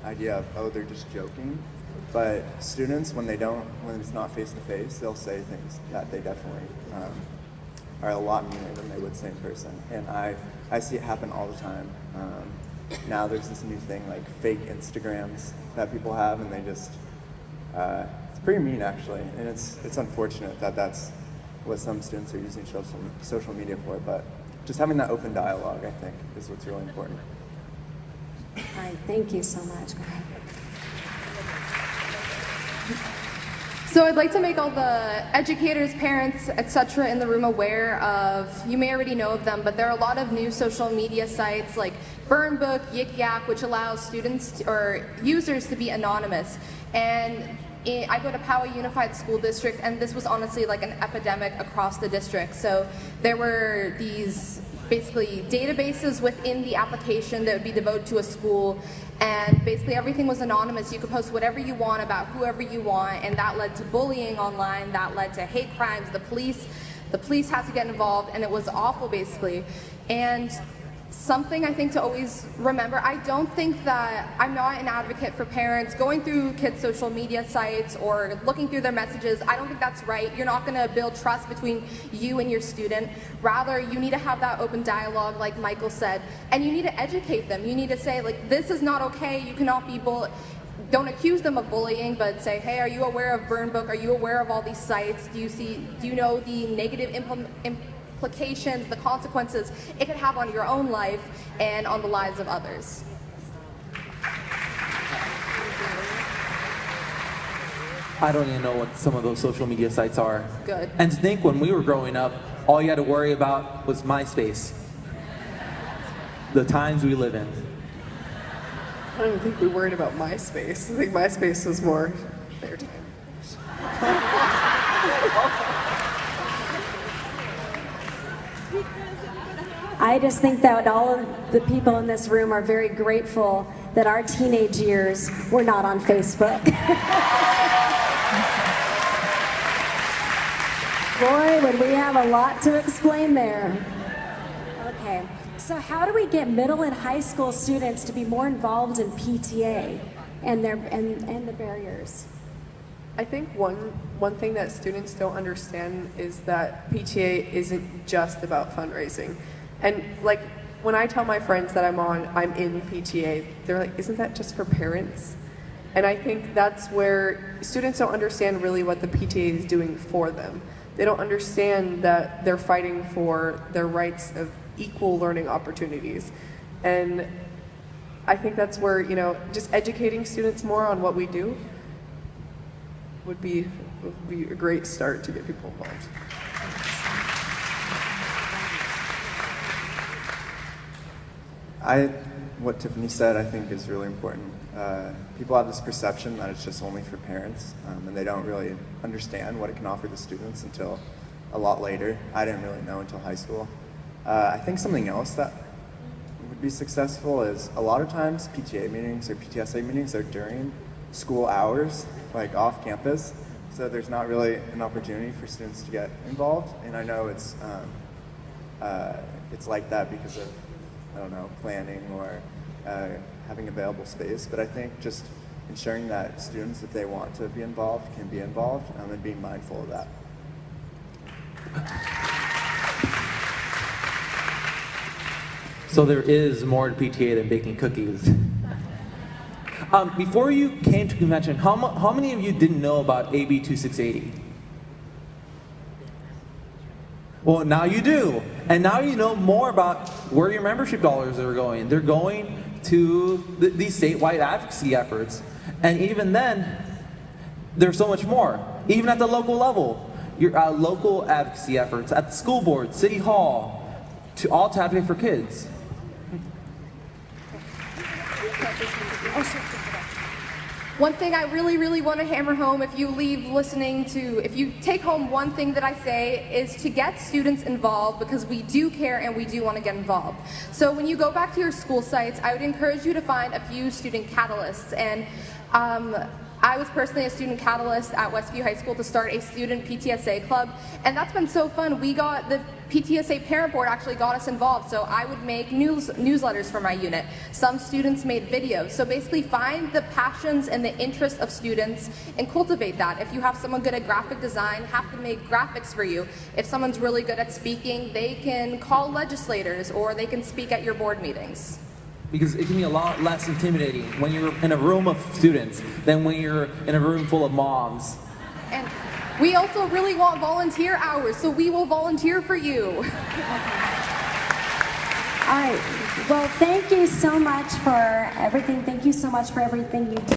idea of, oh, they're just joking. But students, when it's not face-to-face, they'll say things that they definitely are a lot meaner than they would say in person. And I see it happen all the time. Now there's this new thing like fake Instagrams that people have, and they just, it's pretty mean actually. And it's unfortunate that that's what some students are using social media for, but just having that open dialogue, I think, is what's really important. All right, thank you so much. Go ahead. So I'd like to make all the educators, parents, etc. in the room aware of, you may already know of them, but there are a lot of new social media sites like Burnbook, Yik Yak, which allows students or users to be anonymous. And I go to Poway Unified School District, and this was honestly like an epidemic across the district. So there were these basically databases within the application that would be devoted to a school, and basically everything was anonymous. You could post whatever you want about whoever you want, and that led to bullying online, that led to hate crimes. The police had to get involved, and it was awful basically. And something I think to always remember, I don't think that, I'm not an advocate for parents going through kids' social media sites or looking through their messages. I don't think that's right. You're not going to build trust between you and your student. Rather, you need to have that open dialogue like Michael said, and you need to educate them. You need to say, like, this is not okay, you cannot be bullied. Don't accuse them of bullying, but say, hey, are you aware of Burnbook? Are you aware of all these sites? Do you know the negative implications, the consequences it could have on your own life and on the lives of others? I don't even know what some of those social media sites are. Good. And to think when we were growing up, all you had to worry about was MySpace. The times we live in. I don't even think we worried about MySpace. I think MySpace was more their time. I just think that all of the people in this room are very grateful that our teenage years were not on Facebook. Boy, would we have a lot to explain there. Okay, so how do we get middle and high school students to be more involved in PTA and the barriers? I think one thing that students don't understand is that PTA isn't just about fundraising. And like, when I tell my friends that I'm in PTA, they're like, isn't that just for parents? And I think that's where students don't understand really what the PTA is doing for them. They don't understand that they're fighting for their rights of equal learning opportunities. And I think that's where, you know, just educating students more on what we do would be a great start to get people involved. What Tiffany said, I think, is really important. People have this perception that it's just only for parents, and they don't really understand what it can offer the students until a lot later. I didn't really know until high school. I think something else that would be successful is a lot of times PTA meetings or PTSA meetings are during school hours, like off campus, so there's not really an opportunity for students to get involved. And I know it's like that because of, I don't know, planning or having available space, but I think just ensuring that students, if they want to be involved, can be involved, and being mindful of that. So there is more to PTA than baking cookies. Before you came to convention, how many of you didn't know about AB 2680? Well, now you do. And now you know more about where your membership dollars are going. They're going to these statewide advocacy efforts. And even then, there's so much more. Even at the local level, your local advocacy efforts at the school board, city hall, all to advocate for kids. One thing I really, really want to hammer home, if you take home one thing that I say, is to get students involved, because we do care and we do want to get involved. So when you go back to your school sites, I would encourage you to find a few student catalysts. And I was personally a student catalyst at Westview High School to start a student PTSA club, and that's been so fun. We got the PTSA parent board actually got us involved, so I would make newsletters for my unit. Some students made videos. So basically find the passions and the interests of students and cultivate that. If you have someone good at graphic design, have them make graphics for you. If someone's really good at speaking, they can call legislators or they can speak at your board meetings. Because it can be a lot less intimidating when you're in a room of students than when you're in a room full of moms. And we also really want volunteer hours, so we will volunteer for you. All right. Well, thank you so much for everything. Thank you so much for everything you do.